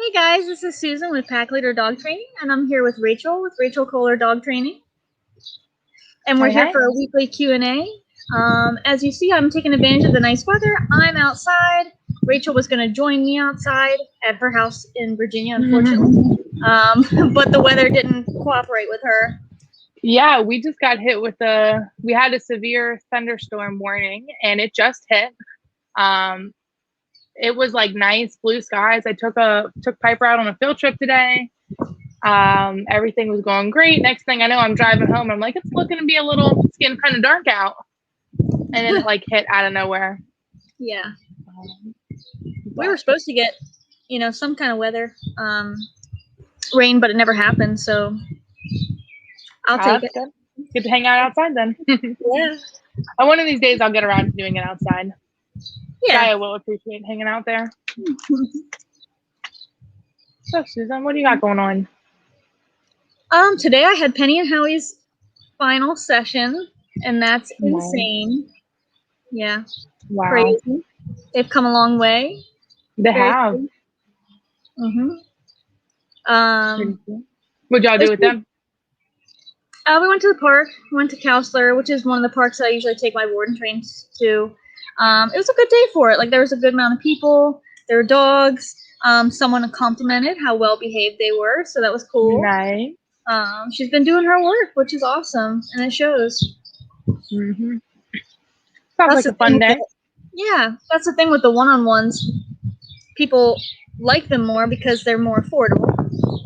Hey guys, this is Susan with Pack Leader Dog Training, and I'm here with Rachel Kohler Dog Training, and we're here for a weekly Q&A. As you see, I'm taking advantage of the nice weather. I'm outside. Rachel was going to join me outside at her house in Virginia, unfortunately, but the weather didn't cooperate with her. Yeah, we just got hit with we had a severe thunderstorm warning, and it just hit. It was like nice blue skies. I took Piper out on a field trip today. Everything was going great. Next thing I know, I'm driving home. I'm like, it's looking to be it's getting kind of dark out. And then it like hit out of nowhere. Yeah. We were supposed to get, some kind of weather, rain, but it never happened. So I'll take it. Good. Good to hang out outside then. Yeah. One of these days I'll get around to doing it outside. Yeah. Gaia will appreciate hanging out there. So Susan, what do you got going on? Today I had Penny and Howie's final session, and that's insane. Yeah. Wow. Crazy. They've come a long way. They have. Mm-hmm. What'd y'all do with them? We went to the park. We went to Counselor, which is one of the parks that I usually take my board and trains to. It was a good day for it. Like, there was a good amount of people. There were dogs. Someone complimented how well behaved they were, so that was cool. Nice. She's been doing her work, which is awesome, and it shows. Mm-hmm. Sounds like a fun day. Yeah, that's the thing with the one-on-ones. People like them more because they're more affordable,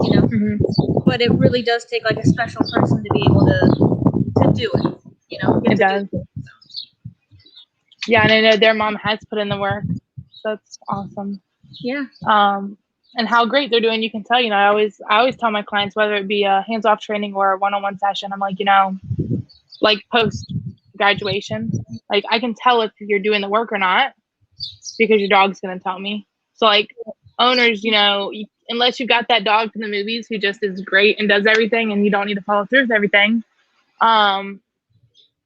Mm-hmm. But it really does take like a special person to be able to do it, It does. Yeah, and I know their mom has put in the work. So that's awesome. Yeah. And how great they're doing, you can tell. I always tell my clients, whether it be a hands-off training or a one-on-one session, I'm like, like post graduation, like I can tell if you're doing the work or not because your dog's gonna tell me. So like owners, unless you got that dog from the movies who just is great and does everything and you don't need to follow through with everything,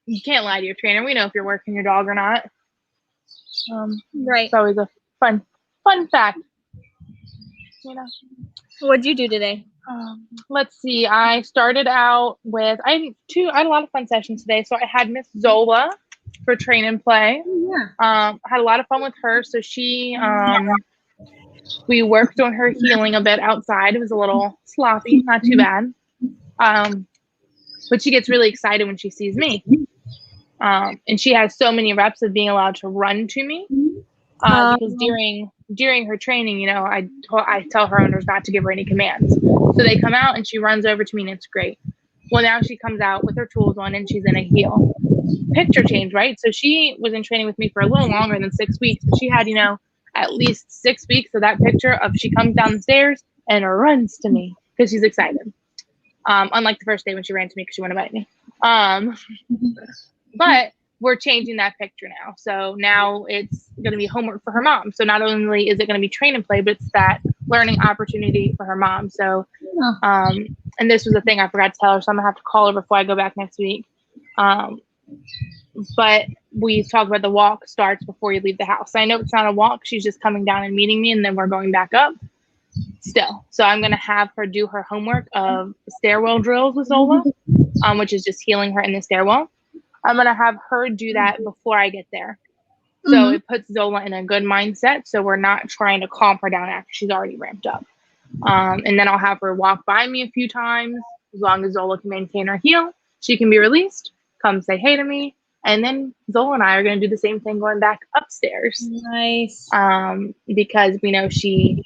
you can't lie to your trainer. We know if you're working your dog or not. Right. It's always a fun fact. What'd you do today? Let's see. I started out with I had a lot of fun sessions today. So I had Miss Zola for train and play. Yeah. Had a lot of fun with her. So she we worked on her healing a bit outside. It was a little sloppy, not too bad. But she gets really excited when she sees me. And she has so many reps of being allowed to run to me. Because during her training, I tell her owners not to give her any commands. So they come out and she runs over to me and it's great. Well, now she comes out with her tools on and she's in a heel. Picture change, right? So she was in training with me for a little longer than 6 weeks, but she had, at least 6 weeks of that picture of she comes down the stairs and runs to me because she's excited. Unlike the first day when she ran to me because she wanted to bite me. But we're changing that picture now. So now it's going to be homework for her mom. So not only is it going to be train and play, but it's that learning opportunity for her mom. So, and this was the thing I forgot to tell her, so I'm going to have to call her before I go back next week. But we talk about the walk starts before you leave the house. I know it's not a walk. She's just coming down and meeting me, and then we're going back up still. So I'm going to have her do her homework of stairwell drills with Zola, which is just healing her in the stairwell. I'm going to have her do that before I get there. So it puts Zola in a good mindset. So we're not trying to calm her down after she's already ramped up. And then I'll have her walk by me a few times. As long as Zola can maintain her heel, she can be released, come say hey to me. And then Zola and I are going to do the same thing going back upstairs. Nice. Because we know she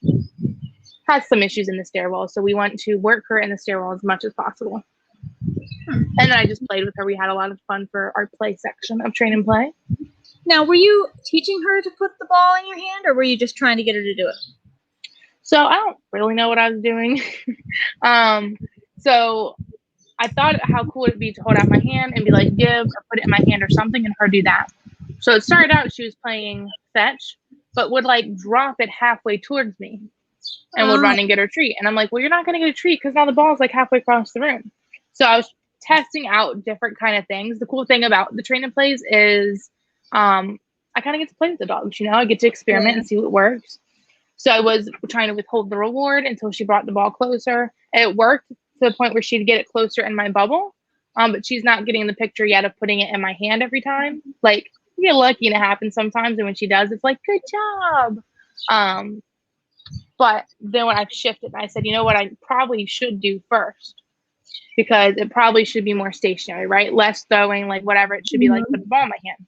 has some issues in the stairwell. So we want to work her in the stairwell as much as possible. And then I just played with her. We had a lot of fun for our play section of train and play. Now, were you teaching her to put the ball in your hand, or were you just trying to get her to do it? So I don't really know what I was doing. So I thought how cool it'd be to hold out my hand and be like, give or put it in my hand or something, and her do that. So it started out she was playing fetch, but would like drop it halfway towards me and would run and get her treat. And I'm like, well, you're not going to get a treat because now the ball is like halfway across the room. So I was testing out different kind of things. The cool thing about the train and plays is I kind of get to play with the dogs, I get to experiment and see what works. So I was trying to withhold the reward until she brought the ball closer. It worked to the point where she'd get it closer in my bubble. But she's not getting the picture yet of putting it in my hand every time. Like, you get lucky and it happens sometimes. And when she does, it's like, good job. But then when I've shifted, I said, you know what I probably should do first, because it probably should be more stationary, right? Less throwing, like whatever. It should be like, put the ball in my hand.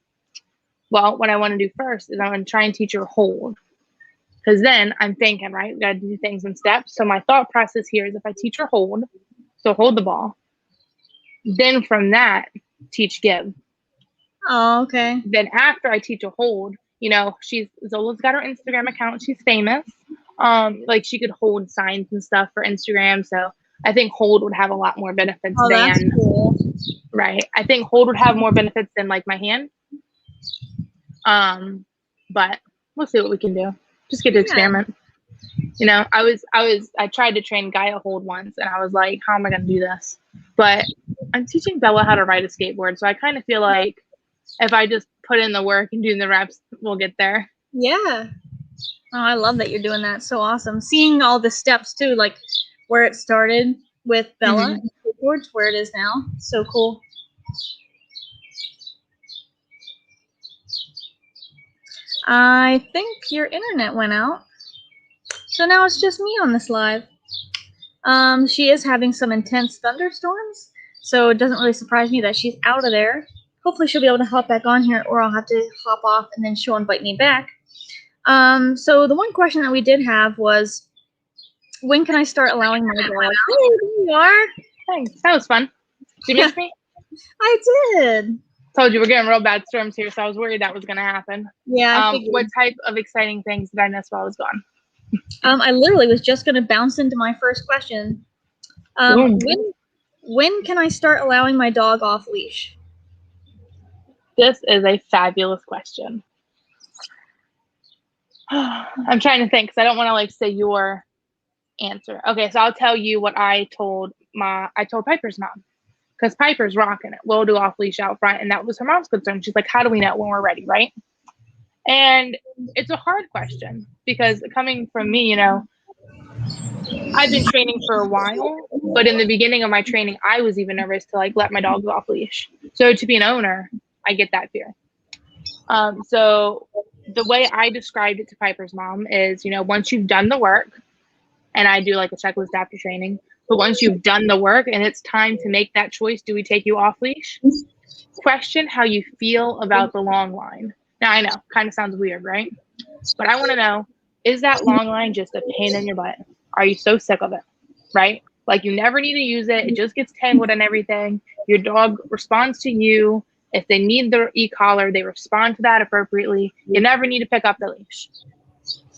Well, what I want to do first is I'm going to try and teach her hold. Because then I'm thinking, right, we got to do things in steps. So my thought process here is if I teach her hold, so hold the ball, then from that, teach give. Oh, okay. Then after I teach her hold, you know, Zola's got her Instagram account. She's famous. Like she could hold signs and stuff for Instagram. So I think hold would have a lot more benefits That's cool. right. I think hold would have more benefits than like my hand. But we'll see what we can do. Just get to experiment. You know, I tried to train Gaia hold once and I was like, how am I going to do this? But I'm teaching Bella how to ride a skateboard. So I kind of feel like if I just put in the work and doing the reps, we'll get there. Yeah. Oh, I love that you're doing that. So awesome. Seeing all the steps too, like where it started with Bella and skateboards, where it is now. So cool. I think your internet went out. So now it's just me on this live. She is having some intense thunderstorms, so it doesn't really surprise me that she's out of there. Hopefully she'll be able to hop back on here, or I'll have to hop off and then she'll invite me back. So the one question that we did have was, when can I start allowing my dog? Hey, there you are. Thanks. That was fun. Did you miss me? I did. Told you we're getting real bad storms here, so I was worried that was going to happen. Yeah. What type of exciting things did I miss while I was gone? I literally was just going to bounce into my first question. When can I start allowing my dog off leash? This is a fabulous question. I'm trying to think because I don't want to like say your answer. Okay, so I'll tell you what I told Piper's mom, because Piper's rocking it. We'll do off leash out front, and that was her mom's concern. She's like, how do we know when we're ready, right? And it's a hard question because coming from me, you know, I've been training for a while, but in the beginning of my training, I was even nervous to like let my dogs off leash. So to be an owner, I get that fear. So the way I described it to Piper's mom is, you know, once you've done the work, and I do like a checklist after training, but once you've done the work and it's time to make that choice, do we take you off leash? Question how you feel about the long line. Now I know, kind of sounds weird, right? But I want to know, is that long line just a pain in your butt? Are you so sick of it, right? Like you never need to use it. It just gets tangled and everything. Your dog responds to you. If they need the e-collar, they respond to that appropriately. You never need to pick up the leash.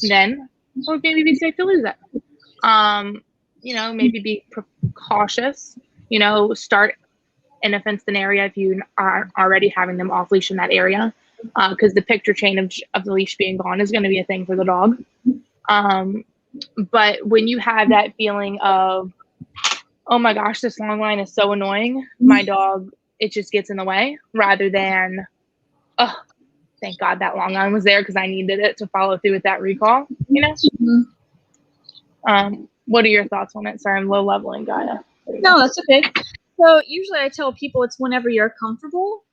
Then, or maybe be safe to lose it. You know, maybe be cautious. You know, start in a fenced-in area if you are already having them off leash in that area, because the picture chain of the leash being gone is going to be a thing for the dog. But when you have that feeling of, oh my gosh, this long line is so annoying, my dog, it just gets in the way, rather than, oh, thank God that long line was there because I needed it to follow through with that recall, you know? What are your thoughts on it? Sorry, I'm low leveling, Gaia. No, that's okay. So usually I tell people it's whenever you're comfortable.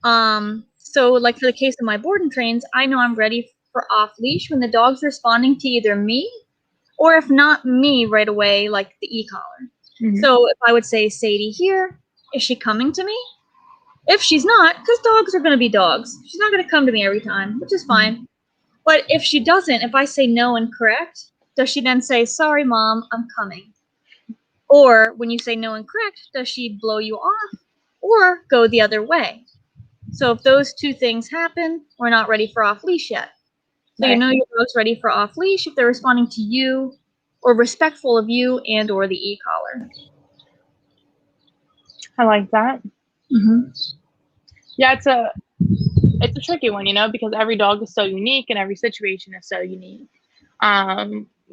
So like for the case of my board and trains, I know I'm ready for off leash when the dog's responding to either me, or if not me right away, like the e-collar. So if I would say Sadie here, is she coming to me? If she's not, because dogs are going to be dogs, she's not going to come to me every time, which is fine. But if she doesn't, if I say no and correct, does she then say, sorry, Mom, I'm coming? Or when you say no and correct, does she blow you off or go the other way? So if those two things happen, we're not ready for off leash yet. So you know your dog's ready for off leash if they're responding to you or respectful of you and or the e-collar. I like that. Yeah, it's a tricky one, you know, because every dog is so unique and every situation is so unique.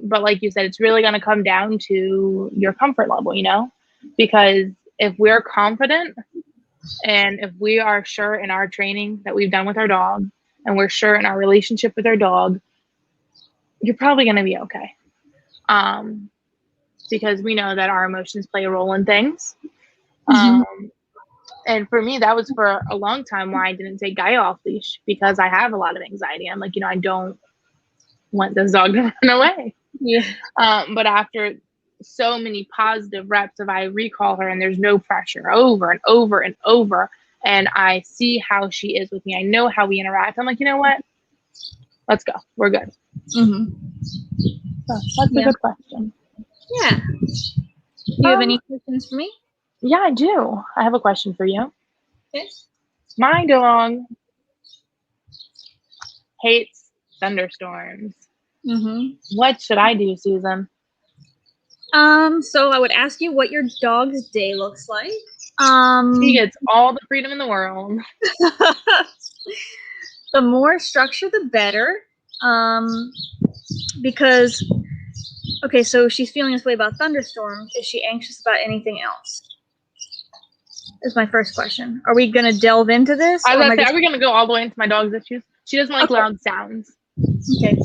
But like you said, it's really going to come down to your comfort level, you know, because if we're confident and if we are sure in our training that we've done with our dog and we're sure in our relationship with our dog, you're probably going to be okay. Because we know that our emotions play a role in things. And for me, that was for a long time why I didn't take Gaia off leash, because I have a lot of anxiety. I'm like, I don't want this dog to run away. Yeah. But after so many positive reps of I recall her and there's no pressure over and over and over, and I see how she is with me, I know how we interact. I'm like, you know what? Let's go. We're good. So that's a good question. Yeah. Do you have any questions for me? Yeah, I do. I have a question for you. Okay. My dog hates thunderstorms. What should I do, Susan? So I would ask you what your dog's day looks like. He gets all the freedom in the world. The more structure, the better. Because, okay, so she's feeling this way about thunderstorms. Is she anxious about anything else? Is my first question. Are we going to delve into this? I was going to say, are we going to go all the way into my dog's issues? She doesn't like loud sounds. Okay.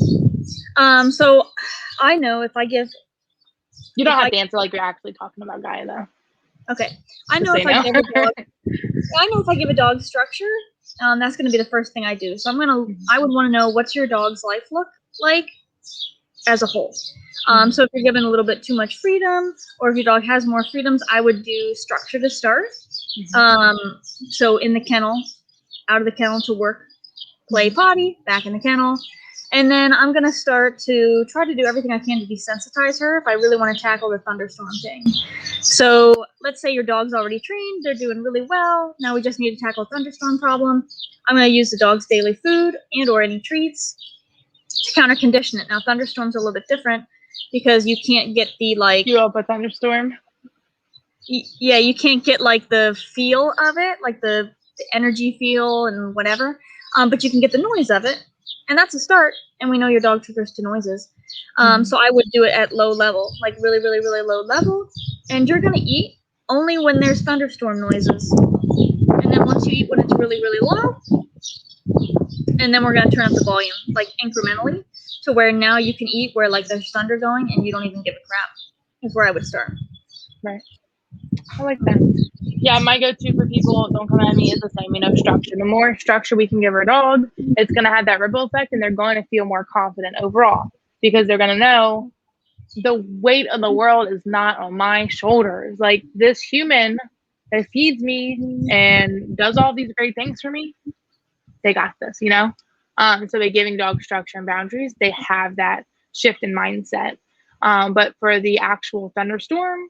So I know if I give... You don't have to answer like you're actually talking about Gaia, though. Okay. I know if I give a dog structure, that's going to be the first thing I do. So I would want to know, what's your dog's life look like as a whole? So if you're given a little bit too much freedom, or if your dog has more freedoms, I would do structure to start. So in the kennel, out of the kennel to work, play, potty, back in the kennel. And then I'm going to start to try to do everything I can to desensitize her if I really want to tackle the thunderstorm thing. So let's say your dog's already trained. They're doing really well. Now we just need to tackle a thunderstorm problem. I'm going to use the dog's daily food and or any treats to counter condition it. Now thunderstorms are a little bit different because you can't get the You up a thunderstorm? Yeah, you can't get the feel of it, like the energy feel and whatever. But you can get the noise of it. And that's a start, and we know your dog triggers to noises. So I would do it at low level, like really, really, really low level. And you're going to eat only when there's thunderstorm noises. And then once you eat when it's really, really low, and then we're going to turn up the volume, incrementally, to where now you can eat where there's thunder going and you don't even give a crap, is where I would start. Right. I like that. Yeah, my go-to for people, don't come at me, is the same, structure. The more structure we can give our dog, it's going to have that ripple effect, and they're going to feel more confident overall, because they're going to know the weight of the world is not on my shoulders. Like, this human that feeds me and does all these great things for me, they got this, So by giving dogs structure and boundaries, they have that shift in mindset. But for the actual thunderstorm,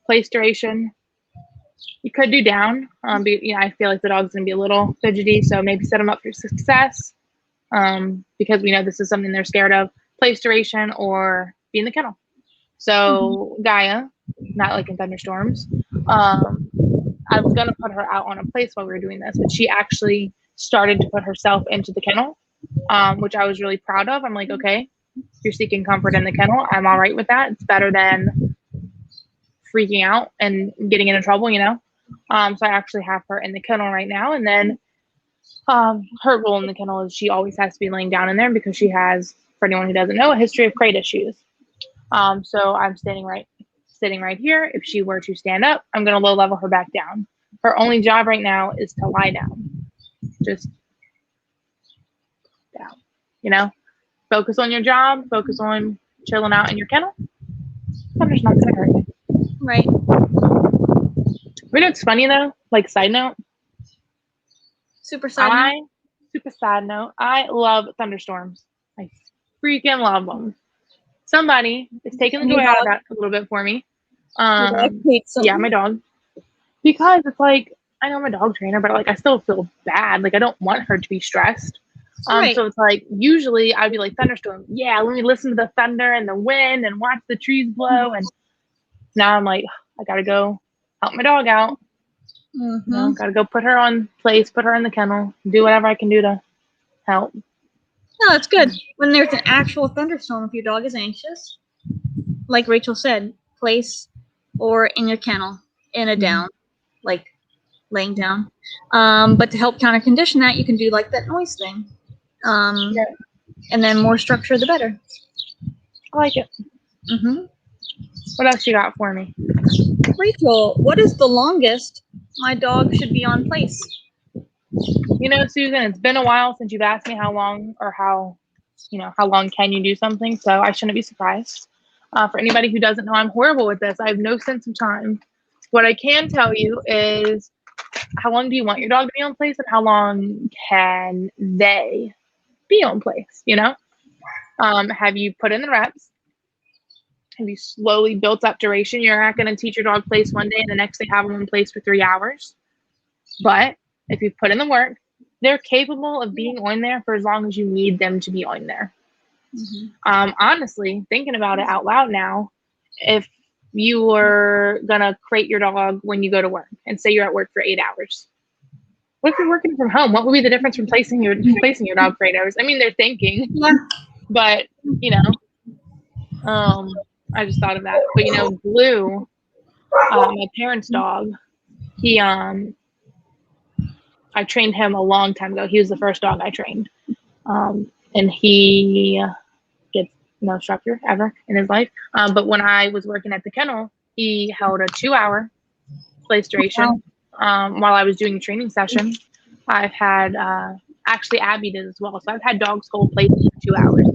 place duration, you could do down. But, I feel like the dog's going to be a little fidgety, so maybe set them up for success, because we know this is something they're scared of. Place duration or be in the kennel. So Gaia, not like in thunderstorms, I was going to put her out on a place while we were doing this, but she actually started to put herself into the kennel, which I was really proud of. I'm like, okay, you're seeking comfort in the kennel. I'm all right with that. It's better than freaking out and getting into trouble, So I actually have her in the kennel right now. And then her role in the kennel is she always has to be laying down in there because she has, for anyone who doesn't know, a history of crate issues. So I'm sitting right here. If she were to stand up, I'm going to low level her back down. Her only job right now is to lie down. Just down, focus on your job, focus on chilling out in your kennel. I'm just not going to hurt you. Right. You know what's funny though? Side note. Super side note. I love thunderstorms. I freaking love them. Somebody is taking the joy out of that a little bit for me. Yeah, my dog. Because it's I know I'm a dog trainer, but I still feel bad. I don't want her to be stressed. Right. So it's usually I'd be like, thunderstorm. Yeah, let me listen to the thunder and the wind and watch the trees blow. And now I'm like, I gotta go help my dog out. Gotta go put her on place, put her in the kennel, do whatever I can do to help. No, it's good. When there's an actual thunderstorm, if your dog is anxious, like Rachel said, place or in your kennel, in a down, laying down. But to help counter condition that, you can do that noise thing. And then more structure, the better. I like it. Mm-hmm. What else you got for me? Rachel, what is the longest my dog should be on place? You know, Susan, it's been a while since you've asked me how long or how long can you do something, so I shouldn't be surprised. For anybody who doesn't know, I'm horrible with this. I have no sense of time. What I can tell you is how long do you want your dog to be on place and how long can they be on place, you know? Have you put in the reps? Have you slowly built up duration? You're not going to teach your dog place one day and the next day have them in place for 3 hours. But if you put in the work, they're capable of being on there for as long as you need them to be on there. Mm-hmm. Honestly, thinking about it out loud now, if you were going to crate your dog when you go to work and say you're at work for 8 hours, what if you're working from home? What would be the difference from placing your dog for 8 hours? I mean, they're thinking, yeah, but you know, I just thought of that. But you know, Blue, my parents' dog, he I trained him a long time ago. He was the first dog I trained, and he gets no structure ever in his life. But when I was working at the kennel, he held a 2-hour place duration while I was doing a training session. I've had actually Abby did as well, so I've had dogs hold places for 2 hours.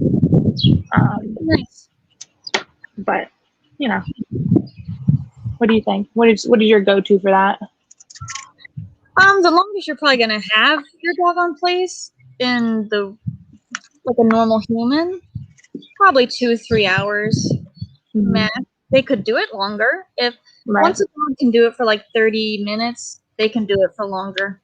Nice. But you know, what do you think? What is your go-to for that? The longest you're probably gonna have your dog on place in like a normal human, probably 2-3 hours max. They could do it longer if once a dog can do it for like 30 minutes, they can do it for longer.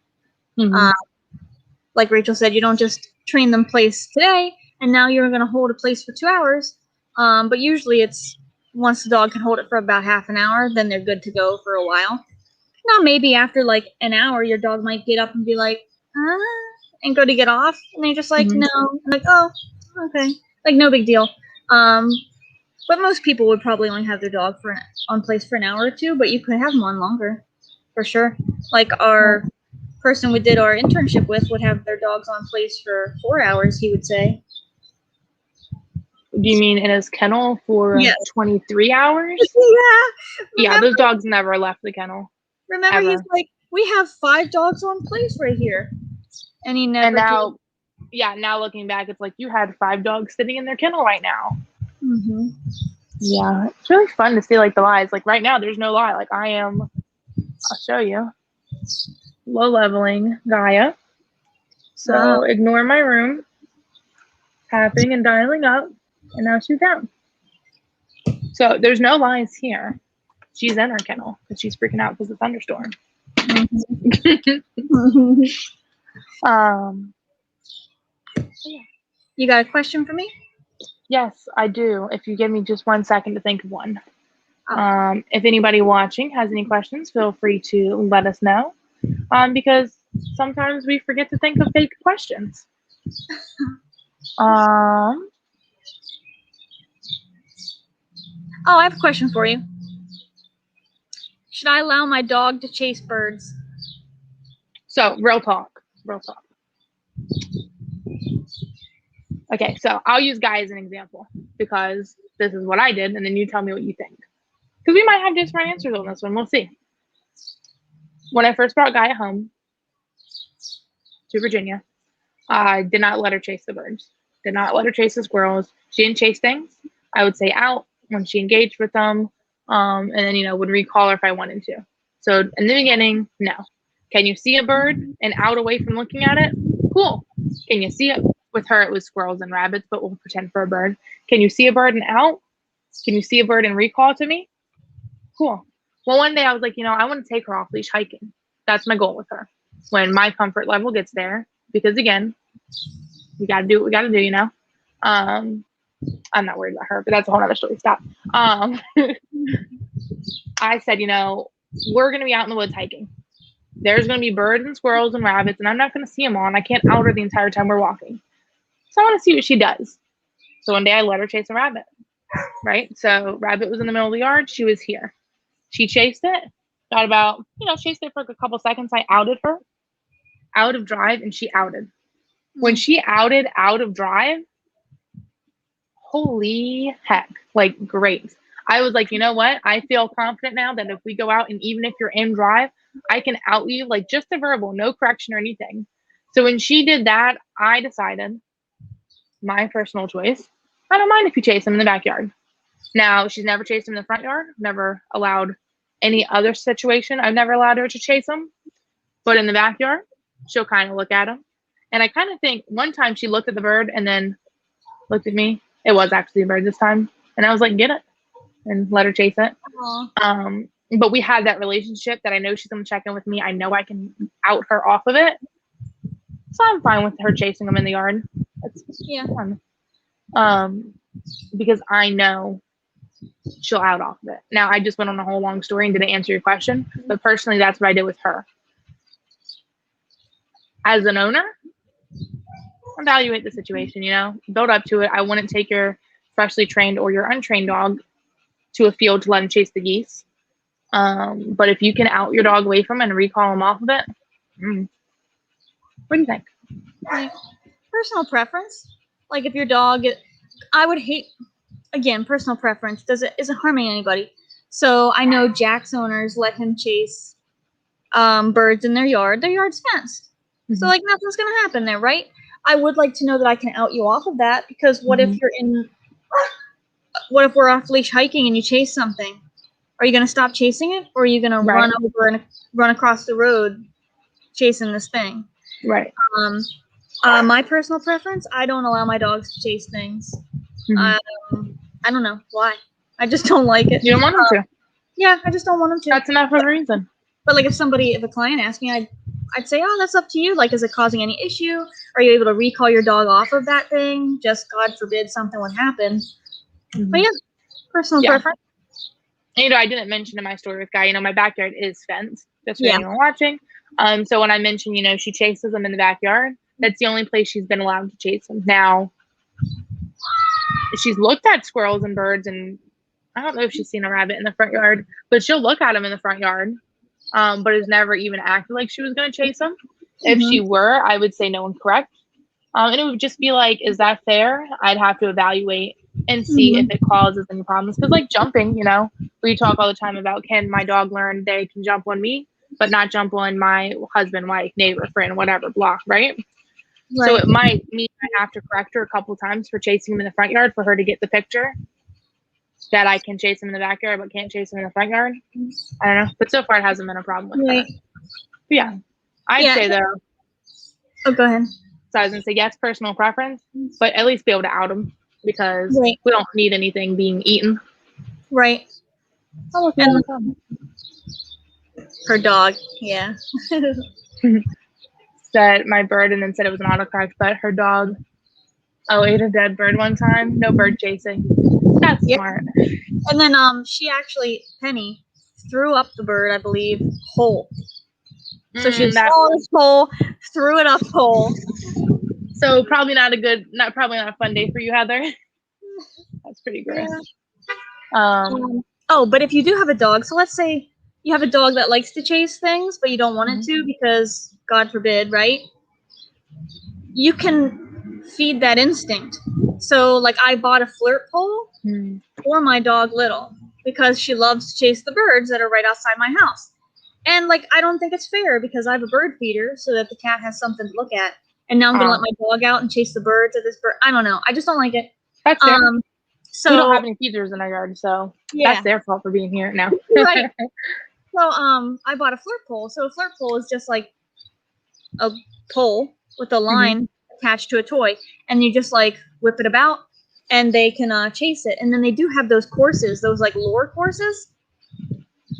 Like Rachel said, you don't just train them place today and now you're gonna hold a place for 2 hours. But usually it's once the dog can hold it for about half an hour, then they're good to go for a while. Now, maybe after like an hour, your dog might get up and be like, and go to get off. And they're just like, no. I'm like, oh, okay. Like, no big deal. But most people would probably only have their dog on place for an hour or two, but you could have them on longer, for sure. Like our person we did our internship with would have their dogs on place for 4 hours, he would say. Do you mean in his kennel for 23 hours? Yeah. Yeah, those dogs never left the kennel. Remember, ever. He's like, we have 5 dogs on place right here. And he never. And now, now looking back, it's like you had 5 dogs sitting in their kennel right now. Mm-hmm. Yeah, it's really fun to see like the lies. Like right now, there's no lie. Like I'll show you. Low leveling Gaia. So ignore my room. Tapping and dialing up. And now she's down. So there's no lies here. She's in her kennel because she's freaking out because of the thunderstorm. You got a question for me? Yes, I do. If you give me just 1 second to think of one. If anybody watching has any questions, feel free to let us know. Because sometimes we forget to think of fake questions. I have a question for you. Should I allow my dog to chase birds? So, real talk. Okay, so I'll use Guy as an example because this is what I did, and then you tell me what you think. Because we might have different answers on this one. We'll see. When I first brought Guy home to Virginia, I did not let her chase the birds. Did not let her chase the squirrels. She didn't chase things. I would say out when she engaged with them, and then, would recall her if I wanted to. So in the beginning, no. Can you see a bird and out away from looking at it? Cool. Can you see it? With her, it was squirrels and rabbits, but we'll pretend for a bird. Can you see a bird and out? Can you see a bird and recall to me? Cool. Well, one day I was like, I want to take her off leash hiking. That's my goal with her. When my comfort level gets there, because again, we got to do what we got to do, I'm not worried about her, but that's a whole other story. Stop. I said, we're going to be out in the woods hiking. There's going to be birds and squirrels and rabbits, and I'm not going to see them all, and I can't out her the entire time we're walking. So I want to see what she does. So one day I let her chase a rabbit, right? So rabbit was in the middle of the yard. She was here. She chased it, got about, chased it for a couple seconds. I outed her out of drive, and she outed. When she outed out of drive, holy heck, like, great. I was like, you know what? I feel confident now that if we go out and even if you're in drive, I can out you, like, just a verbal, no correction or anything. So when she did that, I decided, my personal choice, I don't mind if you chase him in the backyard. Now, she's never chased him in the front yard, never allowed any other situation. I've never allowed her to chase him. But in the backyard, she'll kind of look at him. And I kind of think one time she looked at the bird and then looked at me. It was actually a bird this time. And I was like, get it. And let her chase it. But we had that relationship that I know she's going to check in with me. I know I can out her off of it. So I'm fine with her chasing him in the yard. It's fun. Because I know she'll out off of it. Now, I just went on a whole long story and didn't answer your question. But personally, that's what I did with her. As an owner, evaluate the situation, build up to it. I wouldn't take your freshly trained or your untrained dog to a field to let him chase the geese. But if you can out your dog away from it and recall him off of it, what do you think? Personal preference. Like if your dog, I would hate, again, personal preference isn't harming anybody. So I know Jack's owners let him chase birds in their yard. Their yard's fenced. So like nothing's gonna happen there, right? I would like to know that I can out you off of that because what if we're off leash hiking and you chase something? Are you gonna stop chasing it, or are you gonna run over and run across the road chasing this thing? Right. My personal preference, I don't allow my dogs to chase things. I don't know why. I just don't like it. You don't want them to. Yeah, I just don't want them to. That's enough of a reason. But like if a client asked me, I'd say, oh, that's up to you. Like, is it causing any issue? Are you able to recall your dog off of that thing? Just God forbid something would happen. But yeah, personal preference. And, I didn't mention in my story with Guy, my backyard is fenced. Just for anyone watching. So when I mentioned, she chases them in the backyard, that's the only place she's been allowed to chase them. Now, she's looked at squirrels and birds, and I don't know if she's seen a rabbit in the front yard, but she'll look at them in the front yard. But has never even acted like she was going to chase them. If she were, I would say no and correct. And it would just be like, is that fair? I'd have to evaluate and see if it causes any problems. Because like jumping, we talk all the time about, can my dog learn they can jump on me, but not jump on my husband, wife, neighbor, friend, whatever, block, right? So it might mean I have to correct her a couple times for chasing him in the front yard for her to get the picture that I can chase him in the backyard, but can't chase him in the front yard. I don't know. But so far, it hasn't been a problem with her. But yeah. I'd say, though. Oh, go ahead. So I was going to say, yes, personal preference, but at least be able to out him because we don't need anything being eaten. Right. And her dog, said my bird and then said it was an autocorrect, but her dog ate a dead bird one time. No bird chasing. That's smart. And then she actually, Penny, threw up the bird, I believe, whole. So she saw this hole, threw it up whole. So probably not a fun day for you, Heather. That's pretty gross. But if you do have a dog, so let's say you have a dog that likes to chase things, but you don't want it to because, God forbid, right? You can feed that instinct. So, like, I bought a flirt pole for my dog Little because she loves to chase the birds that are right outside my house. And, like, I don't think it's fair because I have a bird feeder so that the cat has something to look at. And now I'm going to let my dog out and chase the birds at this bird. I don't know. I just don't like it. That's fair. So we don't have any feeders in our yard, so that's their fault for being here now. Right. So, I bought a flirt pole. So a flirt pole is just like a pole with a line attached to a toy. And you just, like, whip it about, and they can chase it. And then they do have those courses, those, like, lure courses,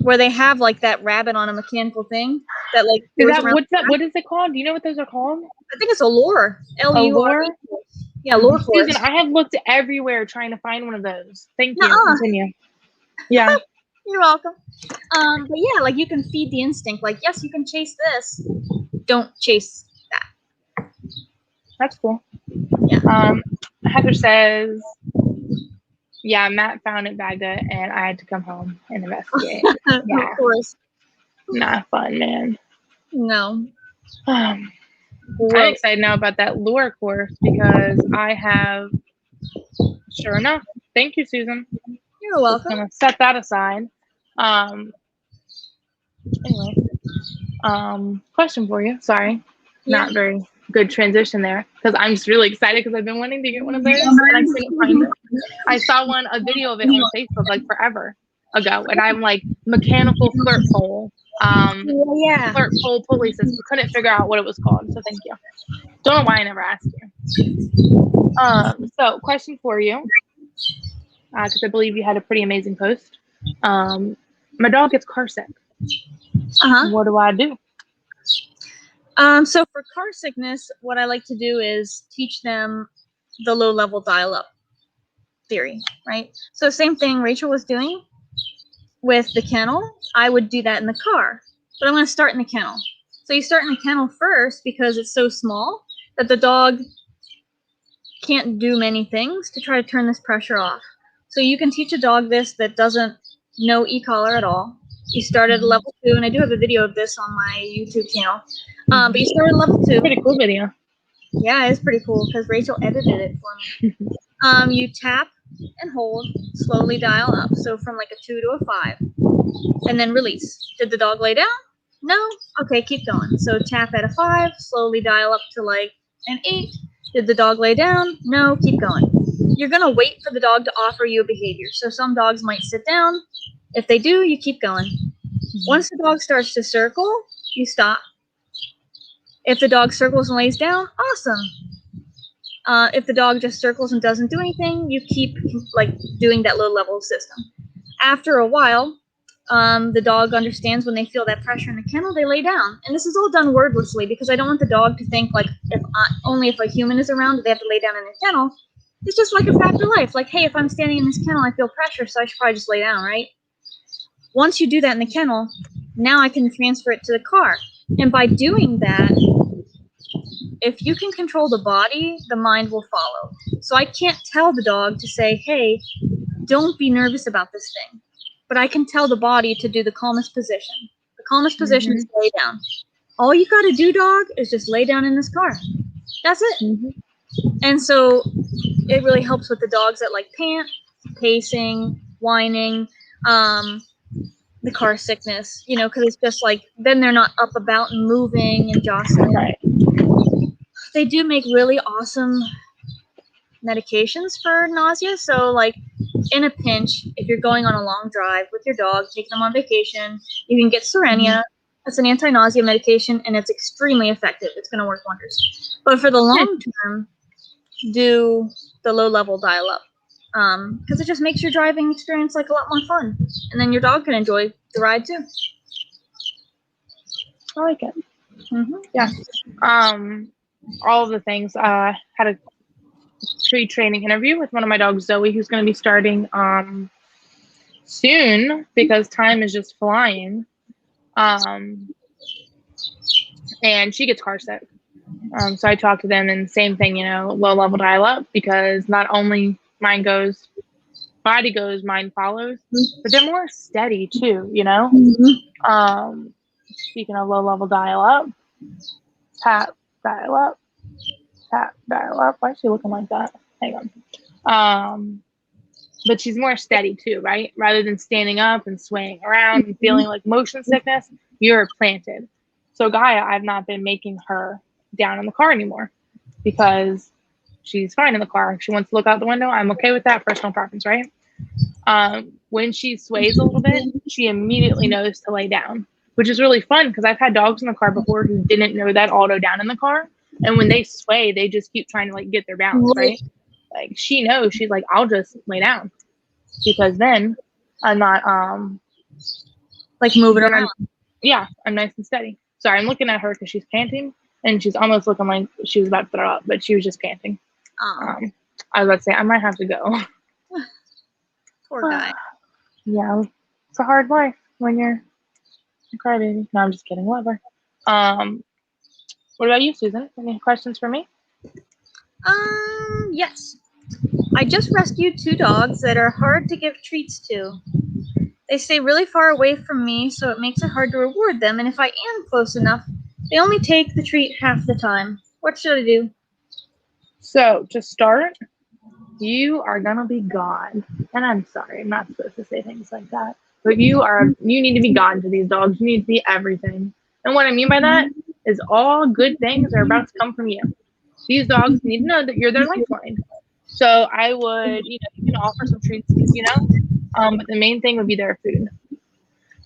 where they have, like, that rabbit on a mechanical thing that, like, what is it called? Do you know what those are called? I think it's a lure. L-U-R-E. Yeah, lure course. Susan, I have looked everywhere trying to find one of those. Thank you. Continue. Yeah. You're welcome. But yeah, like, you can feed the instinct. Like, yes, you can chase this. Don't chase that. That's cool. Yeah. Heather says, yeah, Matt found it, bagged it, and I had to come home and investigate. Yeah. Of course. Not fun, man. No. I'm excited now about that lure course because I have Sure enough. Thank you, Susan. You're welcome. Just gonna set that aside. Anyway, question for you. Sorry, Yeah. not very good transition there because I'm just really excited because I've been wanting to get one of those and I couldn't find it. I saw a video of it on Facebook like forever ago, and I'm like mechanical flirt pole, Yeah. flirt pole pulley system. Couldn't figure out what it was called, so thank you. Don't know why I never asked you. So question for you, because I believe you had a pretty amazing post. My dog gets car sick. What do I do? So for car sickness, what I like to do is teach them the low-level dial-up theory, right? So same thing Rachel was doing with the kennel. I would do that in the car, but I'm going to start in the kennel. So you start in the kennel first because it's so small that the dog can't do many things to try to turn this pressure off. So you can teach a dog this that doesn't know e-collar at all. You start at level 2, and I do have a video of this on my YouTube channel. But you start at level 2. Pretty cool video. Yeah, it's pretty cool because Rachel edited it for me. You tap and hold, slowly dial up. So from like a 2 to a 5, and then release. Did the dog lay down? No? Okay, keep going. So tap at a 5, slowly dial up to like an 8. Did the dog lay down? No, keep going. You're going to wait for the dog to offer you a behavior. So some dogs might sit down. If they do, you keep going. Once the dog starts to circle, you stop. If the dog circles and lays down, awesome. If the dog just circles and doesn't do anything, you keep like doing that low level system. After a while, the dog understands when they feel that pressure in the kennel, they lay down. And this is all done wordlessly because I don't want the dog to think like only if a human is around do they have to lay down in the kennel. It's just like a fact of life. Like, hey, if I'm standing in this kennel, I feel pressure, so I should probably just lay down, right? Once you do that in the kennel, now I can transfer it to the car. And by doing that, if you can control the body, the mind will follow. So I can't tell the dog to say, hey, don't be nervous about this thing. But I can tell the body to do the calmest position. The calmest position is lay down. All you got to do, dog, is just lay down in this car. That's it. And so it really helps with the dogs that like pant, pacing, whining, the car sickness, you know, because it's just like, then they're not up about and moving and jostling. Right. They do make really awesome medications for nausea. So like in a pinch, if you're going on a long drive with your dog, taking them on vacation, you can get Cerenia. It's an anti-nausea medication, and it's extremely effective. It's going to work wonders. But for the long term, do the low-level dial-up because it just makes your driving experience like a lot more fun, and then your dog can enjoy the ride too. I like it. Yeah. All of the things. Had a pre-training interview with one of my dogs, Zoe, who's going to be starting soon because time is just flying. And she gets car sick. So I talked to them, and same thing, you know, low level dial up because not only mine goes, body goes, mind follows, but they're more steady too, you know. Speaking of low level dial up, tap dial up, tap dial up. Why is she looking like that? Hang on. But she's more steady too, right? Rather than standing up and swaying around and feeling like motion sickness, you're planted. So Gaia, I've not been making her down in the car anymore because she's fine in the car. She wants to look out the window. I'm okay with that. Personal preference, right? When she sways a little bit, she immediately knows to lay down, which is really fun because I've had dogs in the car before who didn't know that auto down in the car. And when they sway, they just keep trying to like get their balance, right? Like she knows, she's like, I'll just lay down because then I'm not like moving around. Yeah, I'm nice and steady. Sorry, I'm looking at her because she's panting and she's almost looking like she was about to throw up, but she was just panting. I was about to say I might have to go. Poor guy. Yeah, it's a hard life when you're a crybaby. No, I'm just kidding. Whatever. What about you, Susan? Any questions for me? Yes. I just rescued 2 dogs that are hard to give treats to. They stay really far away from me, so it makes it hard to reward them, and if I am close enough, they only take the treat half the time. What should I do? So, to start, you are gonna be gone. And I'm sorry, I'm not supposed to say things like that. But you need to be gone to these dogs. You need to be everything. And what I mean by that is all good things are about to come from you. These dogs need to know that you're their lifeline. So I would, you can offer some treats, but the main thing would be their food.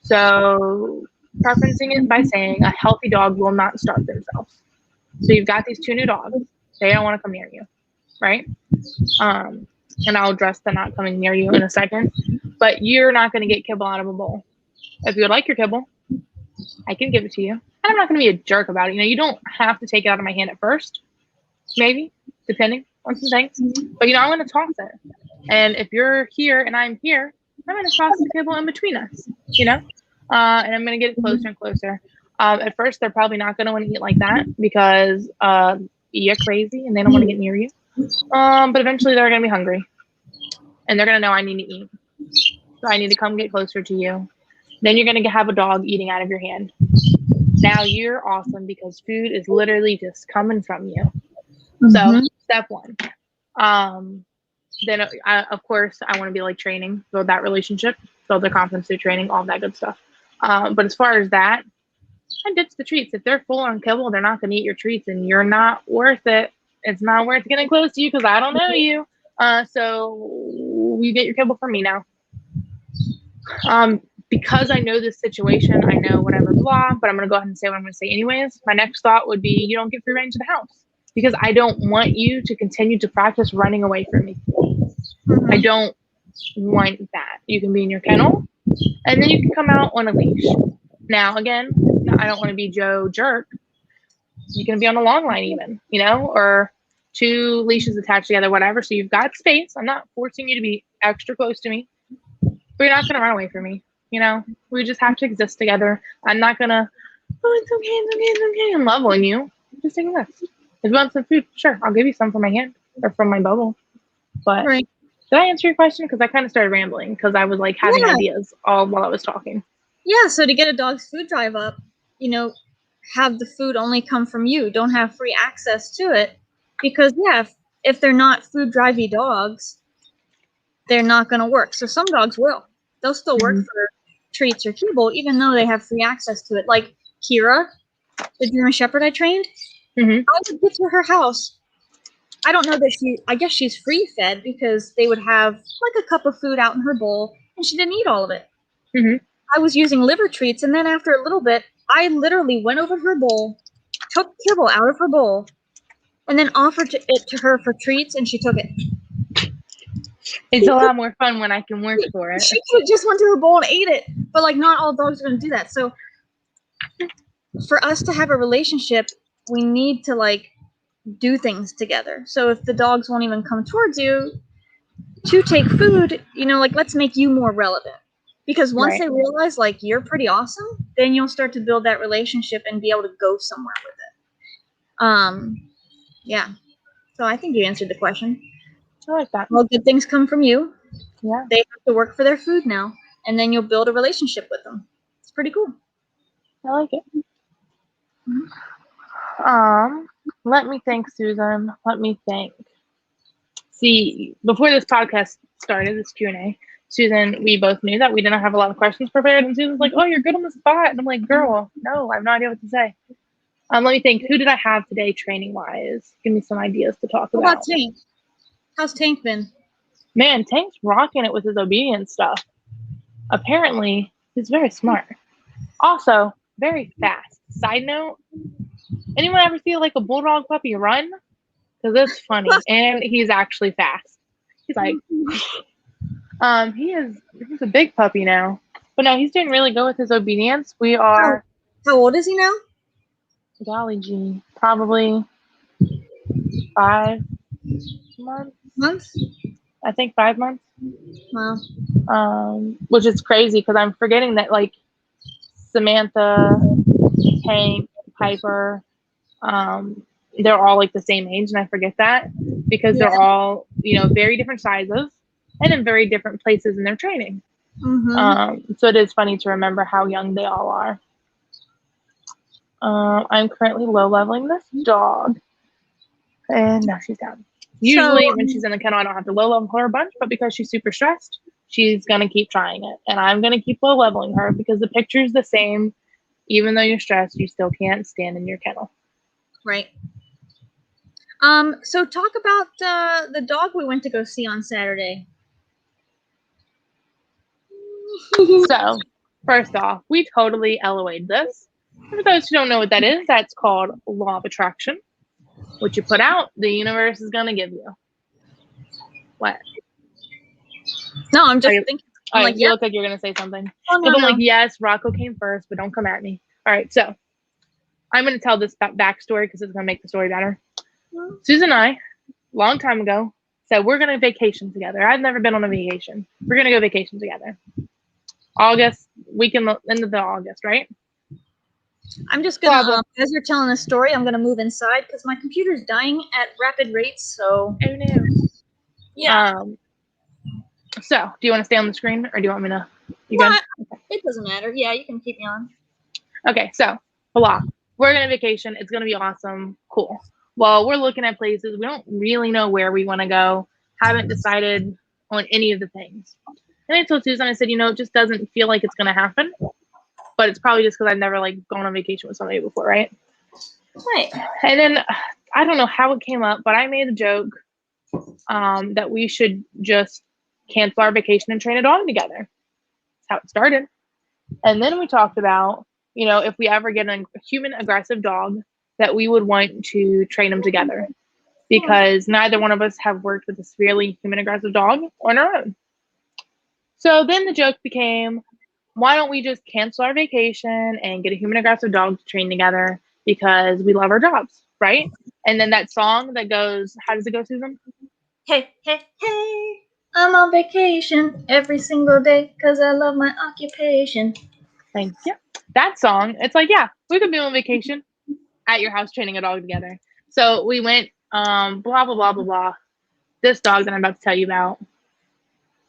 So preferencing it by saying a healthy dog will not starve themselves. So you've got these 2 new dogs. They don't want to come near you, right? And I'll address the not coming near you in a second. But you're not going to get kibble out of a bowl. If you would like your kibble, I can give it to you. And I'm not going to be a jerk about it. You don't have to take it out of my hand at first. Maybe, depending on some things. But, I'm going to toss it. And if you're here and I'm here, I'm going to toss the kibble in between us, and I'm going to get it closer and closer. At first, they're probably not going to want to eat like that because you're crazy and they don't want to get near you. But eventually they're going to be hungry and they're going to know I need to eat. So I need to come get closer to you. Then you're going to have a dog eating out of your hand. Now you're awesome because food is literally just coming from you. So step 1. Then of course I want to be like training, build that relationship, build their confidence through training, all that good stuff. But as far as that, I ditch the treats. If they're full on kibble, they're not going to eat your treats and you're not worth it. It's not worth getting close to you because I don't know you. So you get your kibble from me now. Because I know this situation, I know whatever blah, but I'm going to go ahead and say what I'm going to say anyways. My next thought would be you don't get free range of the house because I don't want you to continue to practice running away from me. I don't want that. You can be in your kennel and then you can come out on a leash. Now, again, I don't want to be Joe jerk. You can be on a long line even, or 2 leashes attached together, whatever. So you've got space. I'm not forcing you to be extra close to me, but you're not going to run away from me. We just have to exist together. I'm not going to, it's okay. I'm leveling you. Just taking this. If you want some food, sure, I'll give you some from my hand or from my bubble. But Right. did I answer your question? Because I kind of started rambling because I was like having ideas all while I was talking. Yeah, so to get a dog's food drive up, have the food only come from you. Don't have free access to it. Because, if they're not food drivey dogs, they're not going to work. So some dogs will. They'll still work for treats or kibble, even though they have free access to it. Like Kira, the German Shepherd I trained, I would get to her house. I don't know that I guess she's free fed because they would have like a cup of food out in her bowl and she didn't eat all of it. I was using liver treats, and then after a little bit, I literally went over to her bowl, took kibble out of her bowl, and then offered it to her for treats, and she took it. It's a lot more fun when I can work for it. She could have just went to her bowl and ate it, but not all dogs are going to do that. So for us to have a relationship, we need to do things together. So if the dogs won't even come towards you to take food, let's make you more relevant. Because once they realize you're pretty awesome, then you'll start to build that relationship and be able to go somewhere with it. Yeah. So I think you answered the question. I like that. Well, good things come from you. Yeah. They have to work for their food now, and then you'll build a relationship with them. It's pretty cool. I like it. Let me think, Susan. Let me think. See, before this podcast started, this Q&A, Susan, we both knew that we didn't have a lot of questions prepared, and Susan's like, "Oh, you're good on the spot," and I'm like, "Girl, no, I have no idea what to say." Let me think. Who did I have today, training wise? Give me some ideas to talk about. What about Tank? How's Tank been? Man, Tank's rocking it with his obedience stuff. Apparently, he's very smart. Also, very fast. Side note, anyone ever see a bulldog puppy run? Because it's funny, and he's actually fast. He's like, he's a big puppy now. But no, he's doing really good with his obedience. We are... How old is he now? Golly gee, probably 5 months? I think 5 months. Wow. Which is crazy because I'm forgetting that Samantha, Tank, Piper, they're all the same age, and I forget that because they're all very different sizes and in very different places in their training. So it is funny to remember how young they all are. I'm currently low leveling this dog, and now she's down. Usually when she's in the kennel, I don't have to low level her a bunch, but because she's super stressed, she's going to keep trying it. And I'm going to keep low leveling her because the picture's the same. Even though you're stressed, you still can't stand in your kennel. Right. So talk about the dog we went to go see on Saturday. So, first off, we totally LOA'd this. For those who don't know what that is, that's called law of attraction. What you put out, the universe is going to give you. What? No, I'm just thinking. I'm like, you look like you're going to say something. Oh, no, I'm like, yes, Rocco came first, but don't come at me. All right, so I'm going to tell this backstory because it's going to make the story better. Susan and I, long time ago, said we're going to vacation together. I've never been on a vacation. We're going to go vacation together. August, weekend, end of the August, right? I'm just gonna, as you're telling the story, I'm gonna move inside because my computer's dying at rapid rates. So, oh no. Yeah. So, do you want to stay on the screen, or do you want me to? You no, good? It doesn't matter. Yeah, you can keep me on. Okay, so blah. We're gonna vacation. It's gonna be awesome. Cool. Well, we're looking at places. We don't really know where we want to go. Haven't decided on any of the things. And I told Susan, I said, you know, it just doesn't feel like it's gonna happen. But it's probably just because I've never like gone on vacation with somebody before, right? Right. And then I don't know how it came up, but I made a joke that we should just cancel our vacation and train a dog together. That's how it started. And then we talked about, you know, if we ever get a human aggressive dog, that we would want to train them together because neither one of us have worked with a severely human aggressive dog on our own. So then the joke became, why don't we just cancel our vacation and get a human aggressive dog to train together because we love our jobs, right? And then that song that goes, how does it go, Susan? Hey, hey, hey, I'm on vacation every single day because I love my occupation. Thank you. That song, it's like, yeah, we could be on vacation at your house training a dog together. So we went, blah, blah, blah, blah, blah. This dog that I'm about to tell you about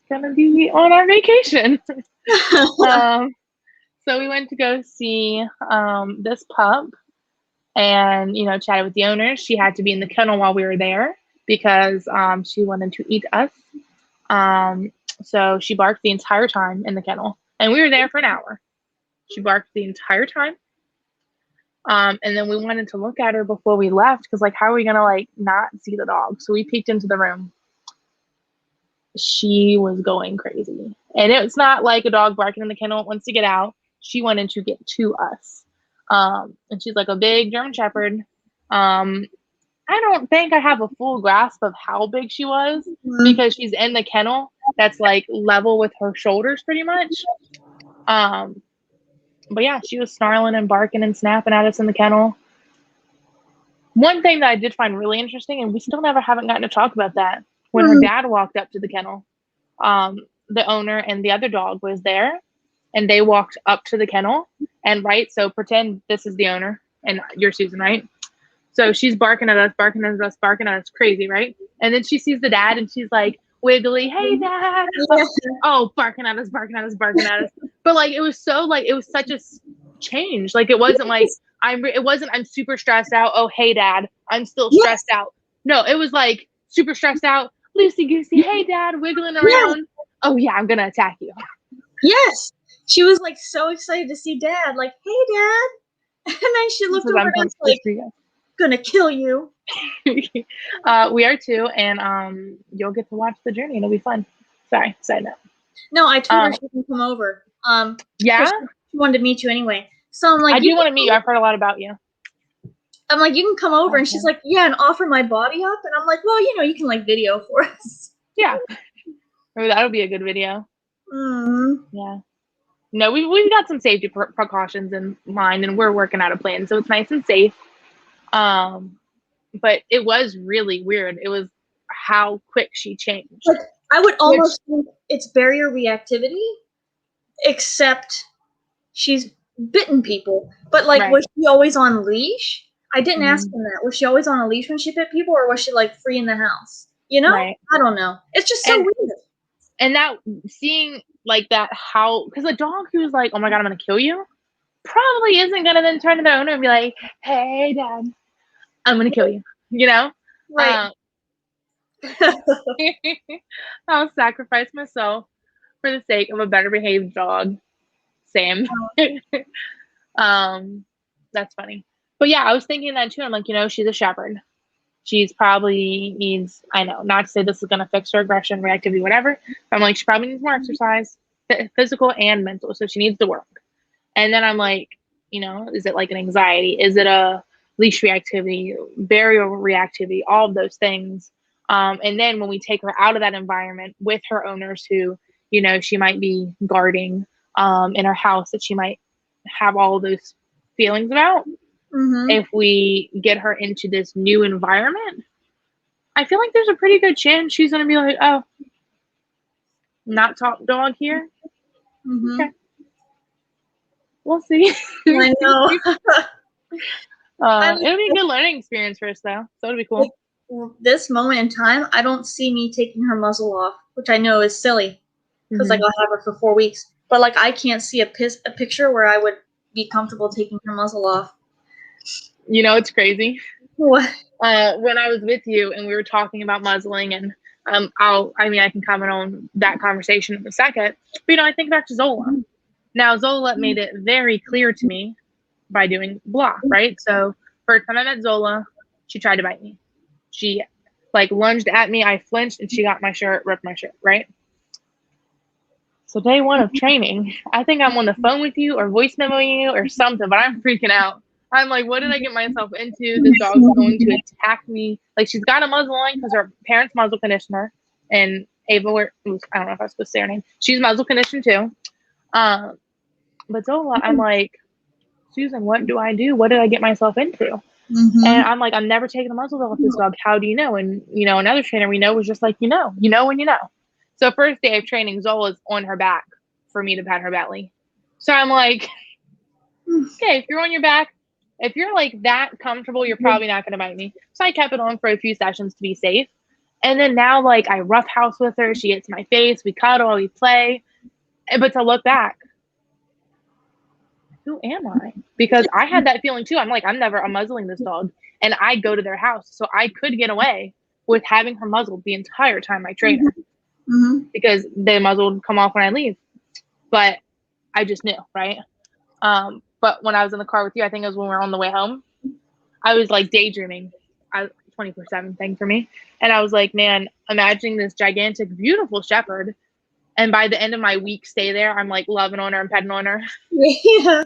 gonna be on our vacation. So we went to go see this pup and, you know, chatted with the owner. She had to be in the kennel while we were there because she wanted to eat us. So she barked the entire time in the kennel. And we were there for an hour. She barked the entire time. And then we wanted to look at her before we left because, like, how are we going to, like, not see the dog? So we peeked into the room. She was going crazy. And it's not like a dog barking in the kennel wants to get out. She wanted to get to us. And she's like a big German Shepherd. I don't think I have a full grasp of how big she was because she's in the kennel that's like level with her shoulders pretty much. But yeah, she was snarling and barking and snapping at us in the kennel. One thing that I did find really interesting, and we still haven't gotten to talk about that, when her dad walked up to the kennel, the owner and the other dog was there, and they walked up to the kennel, and right, so pretend this is the owner, and you're Susan, right? So she's barking at us, crazy, right? And then she sees the dad, and she's like, wiggly, hey, dad. Oh, barking at us. But, like, it was so, like, it was such a change. Like, it wasn't like, I'm super stressed out. Oh, hey, dad, I'm still stressed out. No, it was, like, super stressed out. Loosey-goosey, hey, dad, wiggling around. Oh, yeah, I'm going to attack you. Yes. She was, like, so excited to see dad. Like, hey, dad. And then she looked over and was like, gonna kill you. We are too, and you'll get to watch the journey. It'll be fun. Sorry, side note. No, I told her she can come over. Yeah, she wanted to meet you anyway. So I'm like, I do want to meet you. I've heard a lot about you. I'm like, you can come over, and she's like, yeah, and offer my body up. And I'm like, well, you know, you can like video for us. Yeah, that'll be a good video. Mm. Yeah. No, we've got some safety precautions in mind, and we're working out a plan, so it's nice and safe. But it was really weird. It was how quick she changed. Like, I would almost think it's barrier reactivity, except she's bitten people. But like, was she always on leash? I didn't ask him that. Was she always on a leash when she bit people, or was she like free in the house? You know, I don't know. It's just so weird. And that seeing like that, because a dog who's like, oh my God, I'm going to kill you, probably isn't going to then turn to their owner and be like, hey, dad, I'm going to kill you, you know? Right. I'll sacrifice myself for the sake of a better behaved dog. Same. That's funny. But yeah, I was thinking that too. I'm like, she's a shepherd. She's probably needs, I know, not to say this is going to fix her aggression, reactivity, whatever. But I'm like, she probably needs more exercise, physical and mental. So she needs to work. And then I'm like, is it like an anxiety? Is it a leash reactivity, barrier reactivity, all of those things? And then when we take her out of that environment with her owners who, she might be guarding in her house that she might have all of those feelings about. Mm-hmm. If we get her into this new environment, I feel like there's a pretty good chance she's going to be like, oh, not top dog here. Mm-hmm. Okay. We'll see. I know. It'll be a good learning experience for us, though. So it'll be cool. This moment in time, I don't see me taking her muzzle off, which I know is silly because like I'll have her for 4 weeks. But like I can't see a picture where I would be comfortable taking her muzzle off. It's crazy. What? When I was with you and we were talking about muzzling, and I can comment on that conversation in a second. But I think back to Zola. Now Zola made it very clear to me by doing block, right? So first time I met Zola, she tried to bite me. She like lunged at me, I flinched, and she got my shirt, ripped my shirt, right? So day one of training, I think I'm on the phone with you or voice memoing you or something, but I'm freaking out. I'm like, what did I get myself into? This dog's going to attack me. Like, she's got a muzzle on because her parents muzzle conditioner. And Ava, I don't know if I was supposed to say her name. She's muzzle conditioned too. But Zola, I'm like, Susan, what do I do? What did I get myself into? Mm-hmm. And I'm like, I'm never taking the muzzle off this dog. How do you know? And, another trainer we know was just like, when you know. So first day of training, Zola's on her back for me to pat her belly. So I'm like, okay, if you're on your back, if you're like that comfortable, you're probably not going to bite me. So I kept it on for a few sessions to be safe. And then now, like, I roughhouse with her. She gets in my face. We cuddle. We play. But to look back, who am I? Because I had that feeling too. I'm like, I'm muzzling this dog. And I go to their house. So I could get away with having her muzzled the entire time I train her. Mm-hmm. Because the muzzle would come off when I leave. But I just knew, right? But when I was in the car with you, I think it was when we were on the way home, I was like daydreaming. 24/7 thing for me. And I was like, man, imagining this gigantic, beautiful shepherd. And by the end of my week stay there, I'm like loving on her and petting on her. Yeah.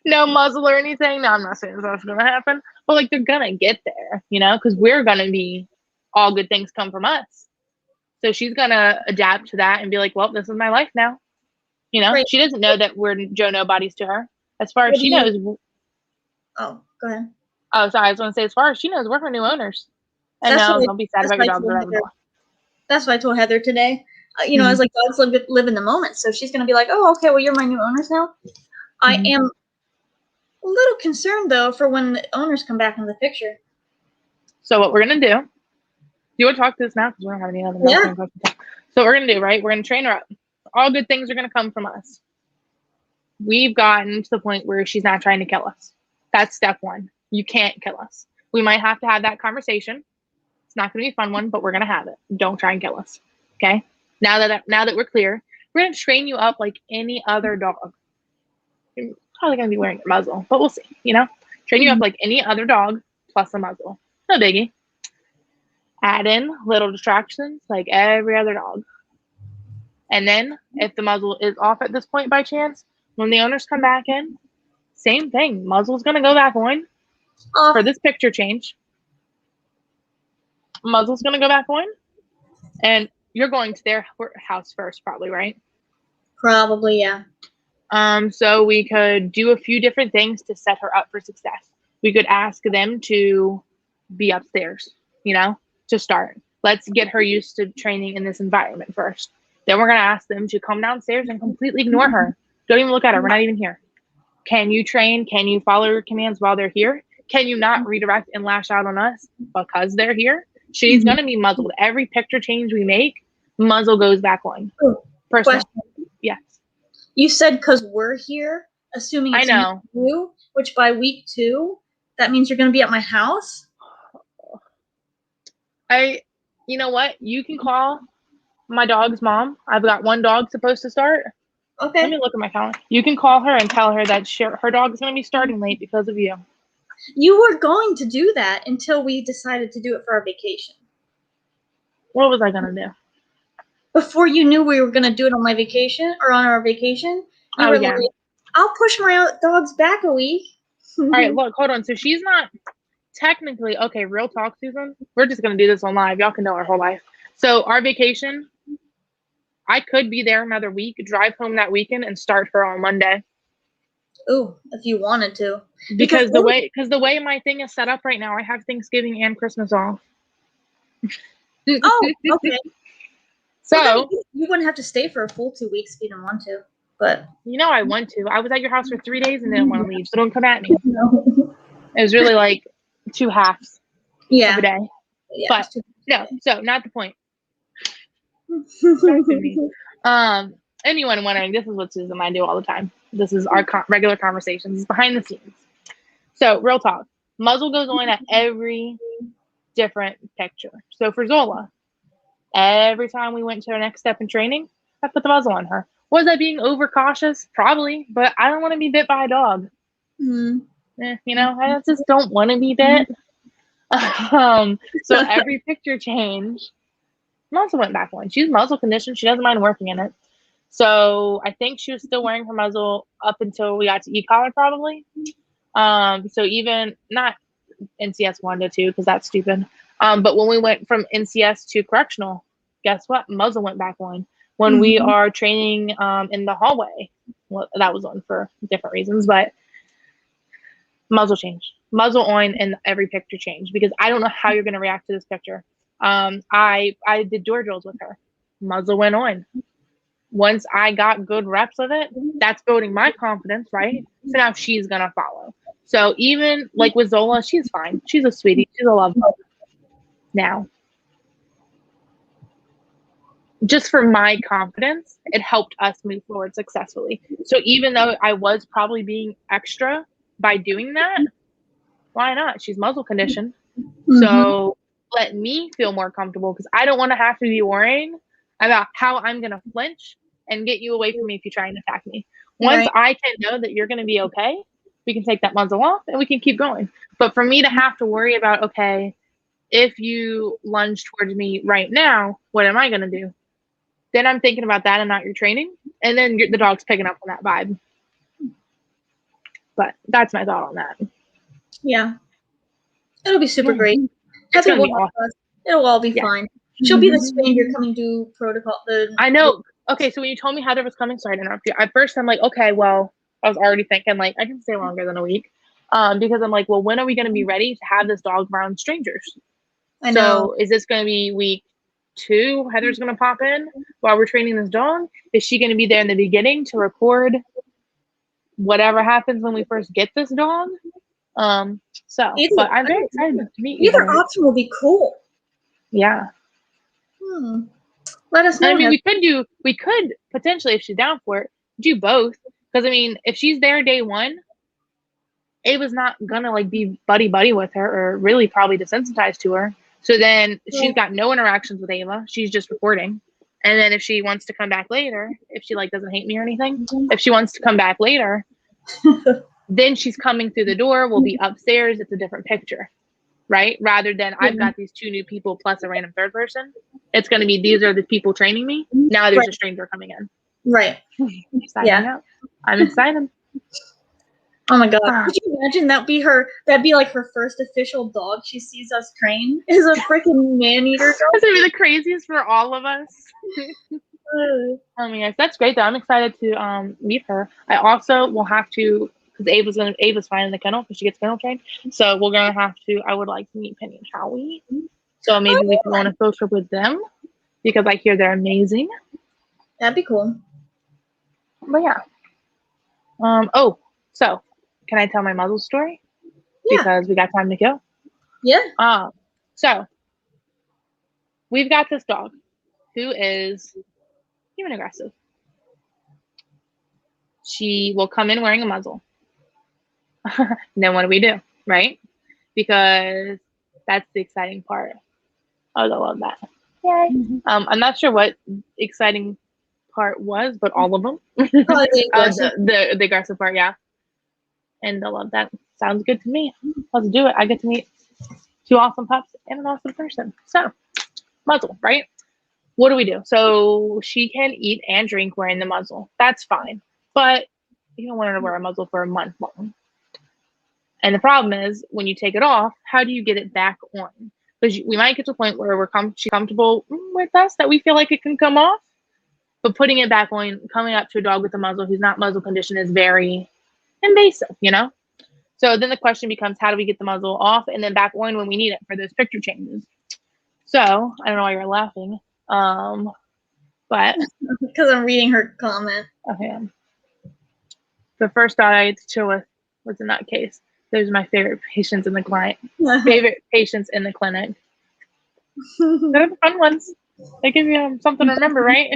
No muzzle or anything. No, I'm not saying that's going to happen. But like, they're going to get there, because we're going to be all good things come from us. So she's going to adapt to that and be like, well, this is my life now. Right. She doesn't know that we're Joe Nobodies to her. As far as she knows. Oh, go ahead. Oh, sorry. I was going to say, as far as she knows, we're her new owners. And no, don't be sad about your dog. That's what I told Heather today. I was like, dogs live in the moment. So she's going to be like, oh, okay, well, you're my new owners now. I am a little concerned, though, for when the owners come back in the picture. So what we're going to do, you want to talk to this now? Because we don't have any other questions. So what we're going to do, right? We're going to train her up. All good things are going to come from us. We've gotten to the point where she's not trying to kill us. That's step one. You can't kill us. We might have to have that conversation. It's not going to be a fun one, but we're going to have it. Don't try and kill us. Okay? Now that we're clear, we're going to train you up like any other dog. You're probably going to be wearing a muzzle, but we'll see. Train you up like any other dog plus a muzzle. No biggie. Add in little distractions like every other dog. And then if the muzzle is off at this point by chance, when the owners come back in, same thing. Muzzle's going to go back on for this picture change. Muzzle's going to go back on. And you're going to their house first, probably, right? Probably, yeah. So we could do a few different things to set her up for success. We could ask them to be upstairs, to start. Let's get her used to training in this environment first. Then we're going to ask them to come downstairs and completely ignore her. Don't even look at her. We're not even here. Can you train? Can you follow her commands while they're here? Can you not redirect and lash out on us because they're here? She's going to be muzzled. Every picture change we make, muzzle goes back on. Personally. Yes. You said because we're here, assuming it's you, which by week 2, that means you're going to be at my house? You know what? You can call my dog's mom. I've got one dog supposed to start. Let Okay. me look at my calendar. You can call her and tell her that her dog is going to be starting late because of you. You were going to do that until we decided to do it for our vacation. What was I going to do? Before you knew we were going to do it on my vacation or on our vacation, you were yeah. like, I'll push my dogs back a week. All right, look, hold on. So she's not technically, okay, real talk, Susan. We're just going to do this on live. Y'all can know our whole life. So our vacation, I could be there another week, drive home that weekend, and start her on Monday. Ooh, if you wanted to. Because the way my thing is set up right now, I have Thanksgiving and Christmas off. Oh, okay. So well, you wouldn't have to stay for a full 2 weeks if you didn't want to. But you know I want to. I was at your house for 3 days and didn't want to leave, so don't come at me. no. It was really like 2 halves of a day. Yeah. But no, so not the point. Anyone wondering, this is what Susan and I do all the time. This is our regular conversations behind the scenes. So real talk, muzzle goes on at every different picture. So for Zola, every time we went to our next step in training, I put the muzzle on her. Was I being overcautious? Probably, but I don't want to be bit by a dog. You know, I just don't want to be bit. So every picture change, muzzle went back on. She's muzzle conditioned. She doesn't mind working in it. So I think she was still wearing her muzzle up until we got to e-collar probably. So even not NCS 1 to 2 because that's stupid. But when we went from NCS to correctional, guess what? Muzzle went back on. When we are training in the hallway, well, that was on for different reasons, but muzzle changed. Muzzle on and every picture changed because I don't know how you're going to react to this picture. I did door drills with her. Muzzle went on. Once I got good reps of it, that's building my confidence, right? So now she's going to follow. So even like with Zola, she's fine. She's a sweetie. She's a love bug. Now, just for my confidence, it helped us move forward successfully. So even though I was probably being extra by doing that, why not? She's muzzle conditioned. So let me feel more comfortable because I don't want to have to be worrying about how I'm going to flinch and get you away from me if you try and attack me. Once I can know that you're going to be okay, we can take that muzzle off and we can keep going. But for me to have to worry about, okay, if you lunge towards me right now, what am I going to do? Then I'm thinking about that and not your training. And then the dog's picking up on that vibe. But that's my thought on that. Yeah. It'll be super great. It's gonna be awesome. It'll all be fine. She'll be the stranger coming to protocol. I know. Okay, so when you told me Heather was coming, sorry to interrupt you. At first, I'm like, okay, well, I was already thinking, like, I can stay longer than a week. Because I'm like, well, when are we going to be ready to have this dog around strangers? I know. So is this going to be week 2? Heather's going to pop in while we're training this dog? Is she going to be there in the beginning to record whatever happens when we first get this dog? But I'm very excited to meet you. Either option will be cool. Yeah. Let us know. I mean, we could potentially, if she's down for it, do both. Because I mean, if she's there day 1, Ava's not gonna like be buddy with her or really probably desensitized to her. So then she's got no interactions with Ava. She's just recording. And then if she wants to come back later, if she like doesn't hate me or anything, if she wants to come back later, then she's coming through the door. We'll be upstairs. It's a different picture, right? Rather than I've got these 2 new people plus a random third person. It's going to be these are the people training me. Now there's a stranger coming in. Right. Yeah. I'm excited. Oh my god. Could you imagine that'd be like her first official dog she sees us train is a freaking man-eater dog. That's gonna be the craziest for all of us. Yes, that's great though. I'm excited to meet her. I also will have to because Ava's fine in the kennel because she gets kennel trained. So we're gonna have to I would like to meet Penny and Howie. So maybe we can go on a field trip with them because I hear they're amazing. That'd be cool. But yeah. So can I tell my muzzle story? Yeah. Because we got time to kill. Yeah. So we've got this dog who is even aggressive. She will come in wearing a muzzle. Then what do? Right? Because that's the exciting part. Oh, I love that. Yay. I'm not sure what exciting part was, but all of them. Probably the aggressive. The aggressive part, yeah. And I love that. Sounds good to me. Let's do it. I get to meet 2 awesome pups and an awesome person. So, muzzle, right? What do we do? So she can eat and drink wearing the muzzle. That's fine. But you don't want her to wear a muzzle for a month long. And the problem is when you take it off, how do you get it back on? Because we might get to a point where she's comfortable with us, that we feel like it can come off. But putting it back on, coming up to a dog with a muzzle who's not muzzle conditioned is very invasive, you know? So then the question becomes, how do we get the muzzle off and then back on when we need it for those picture changes? So I don't know why you're laughing. But because I'm reading her comment. Okay. The first dog I had to chill with was in that case. Those are my favorite patients in the clinic. Favorite patients in the clinic. They're the fun ones. They give you something to remember, right?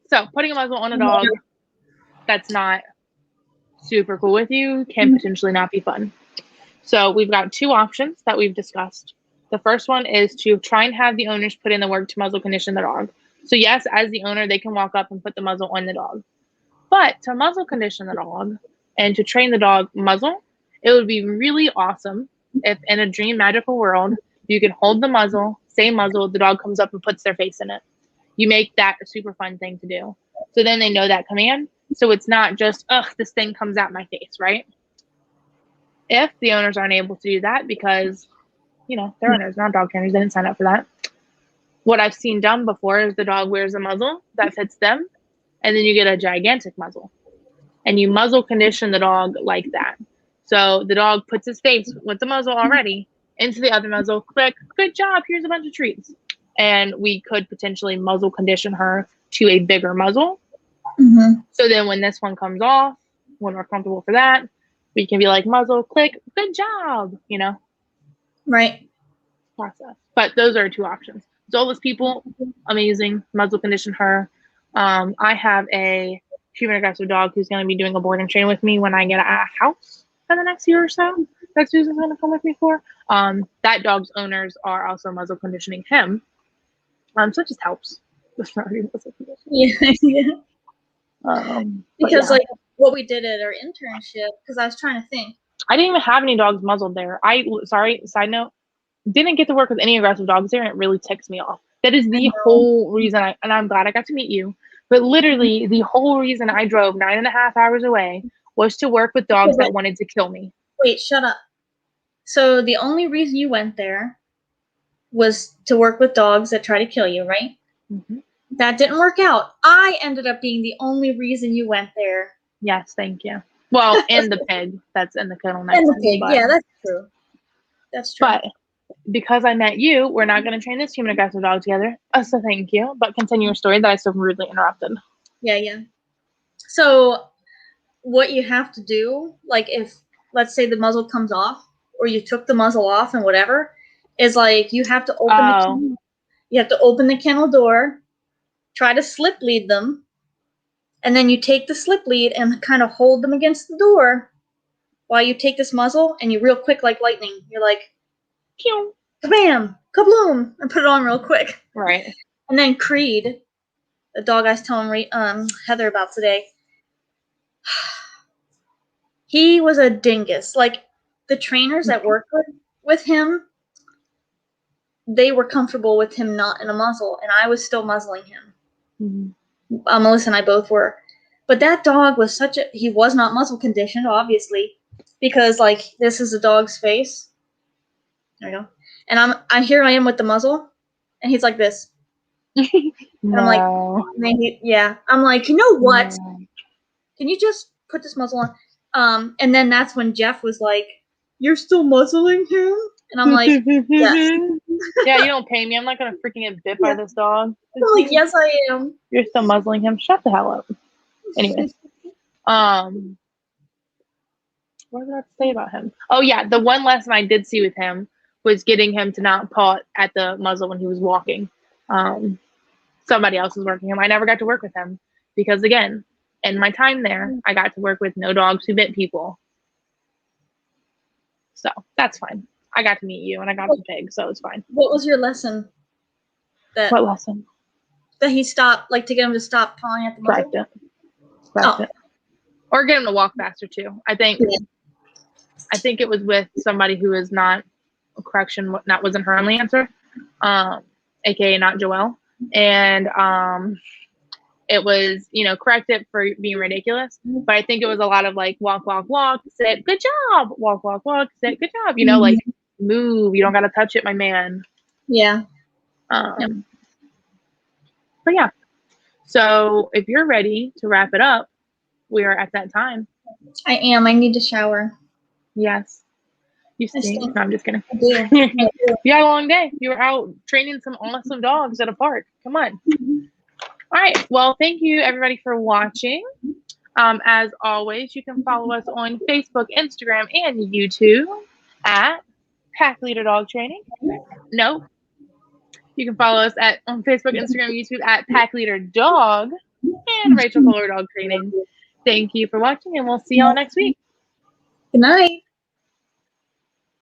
So putting a muzzle on a dog that's not super cool with you can potentially not be fun. So we've got 2 options that we've discussed. The first one is to try and have the owners put in the work to muzzle condition the dog. So yes, as the owner, they can walk up and put the muzzle on the dog. But to muzzle condition the dog and to train the dog muzzle, it would be really awesome if in a dream magical world, you could hold the muzzle, say muzzle, the dog comes up and puts their face in it. You make that a super fun thing to do. So then they know that command. So it's not just, ugh, this thing comes out my face, right? If the owners aren't able to do that because, you know, they're owners, not dog trainers, they didn't sign up for that. What I've seen done before is the dog wears a muzzle that fits them, and then you get a gigantic muzzle. And you muzzle condition the dog like that. So the dog puts his face with the muzzle already into the other muzzle, click, good job, here's a bunch of treats. And we could potentially muzzle condition her to a bigger muzzle. Mm-hmm. So then when this one comes off, when we're comfortable for that, we can be like, muzzle, click, good job, you know? Right. Process. But those are 2 options. Zola's people, amazing, muzzle condition her. I have a human aggressive dog who's going to be doing a board and train with me when I get a house for the next year or so. That Susan's going to come with me for. That dog's owners are also muzzle conditioning him. So it just helps. Yeah. Because yeah. like what we did at our internship, because I was trying to think. I didn't even have any dogs muzzled there. Side note, didn't get to work with any aggressive dogs there, and it really ticks me off. That is the whole reason and I'm glad I got to meet you, but literally the whole reason I drove 9.5 hours away was to work with dogs that wanted to kill me. Wait, shut up. So the only reason you went there was to work with dogs that try to kill you, right? Mm-hmm. That didn't work out. I ended up being the only reason you went there. Yes, thank you. Well, and the pig that's in the kennel next and the pig, yeah, that's true. That's true. But because I met you, we're not going to train this human aggressive dog together. So thank you. But continue your story that I so rudely interrupted. Yeah. So what you have to do, like if, let's say the muzzle comes off or you took the muzzle off and whatever, is like you have to open the kennel door, try to slip lead them, and then you take the slip lead and kind of hold them against the door while you take this muzzle and you real quick like lightning. You're like, pew, kabam, kabloom, and put it on real quick. Right. And then Creed, the dog I was telling Heather about today, he was a dingus. Like the trainers that worked with him, they were comfortable with him not in a muzzle, and I was still muzzling him. Mm-hmm. Melissa and I both were. But that dog was he was not muzzle conditioned, obviously, because like this is a dog's face. There you go. And here I am with the muzzle, and he's like this. No. I'm like, I'm like, you know what? No. Can you just put this muzzle on? And then that's when Jeff was like, "You're still muzzling him?" And I'm like, "Yes." Yeah, you don't pay me. I'm not gonna freaking get bit by this dog. I'm like, "Yes, I am." You're still muzzling him. Shut the hell up. Anyways, what did I say about him? Oh yeah, the one lesson I did see with him was getting him to not paw at the muzzle when he was walking. Somebody else was working him. I never got to work with him because, again, in my time there, I got to work with no dogs who bit people. So that's fine. I got to meet you and I got the pig, so it's fine. What was your lesson? What lesson? That he stopped, like to get him to stop pawing at the muzzle? Correct it. Or get him to walk faster too. I think it was with somebody who is not, correction, that wasn't her only answer, aka not Joelle. And it was, correct it for being ridiculous. But I think it was a lot of like walk, walk, walk, sit, good job, walk, walk, walk, sit, good job. Like move. You don't gotta touch it, my man. Yeah. But yeah. So if you're ready to wrap it up, we are at that time. I am. I need to shower. Yes. You stink. No, I'm just kidding. I do. You had a long day. You were out training some awesome dogs at a park. Come on. All right. Well, thank you everybody for watching. As always, you can follow us on Facebook, Instagram, and YouTube at Pack Leader Dog Training. No. You can follow us on Facebook, Instagram, YouTube at Pack Leader Dog and Rachel Kohler Dog Training. Thank you for watching, and we'll see y'all next week. Good night.